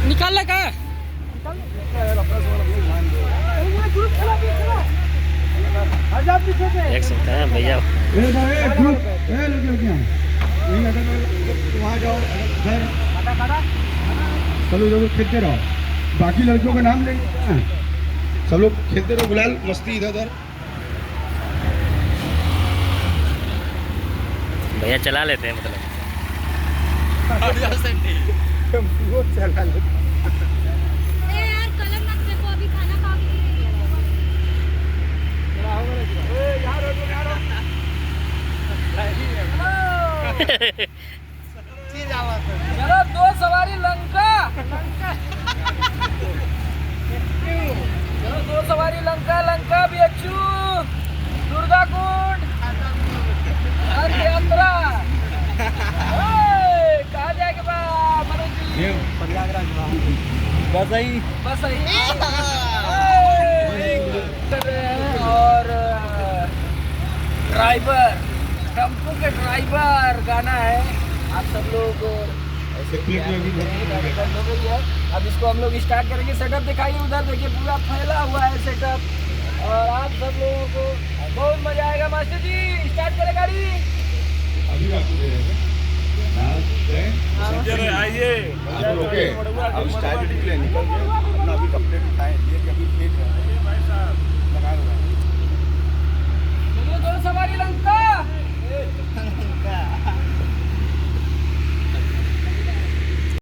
निकालना का देख सकते हैं भैया। वहाँ जाओ चलो लोग खेलते रहो, बाकी लड़कियों का नाम लेंगे, सब लोग खेलते रहो गुलाल मस्ती इधर उधर। भैया चला लेते हैं मतलब। वो चला लेते यार कलर मत देखो, अभी खाना खाओगे। चलो 2 सवारी लंका। चलो 2 सवारी लंका, लंका बिच्छू, दुर्गा कुंड, अर्थ यात्रा। कहाँ जाएगा बा मनोज जी? बस आई और ड्राइवर, टेम्पो के ड्राइवर गाना है। आप सब लोग अब इसको हम लोग स्टार्ट करेंगे। सेटअप दिखाइए, उधर देखिए पूरा फैला हुआ है सेटअप और आप सब लोगों को बहुत मजा आएगा। मास्टर जी स्टार्ट करें गाड़ी। आइए ओके अब स्टाइल निकले निकल गए अपना अभी कपड़े दिखाएं ये कि अभी देख रहे हैं लगा हुआ है। चलिए 2 सवारी लंका।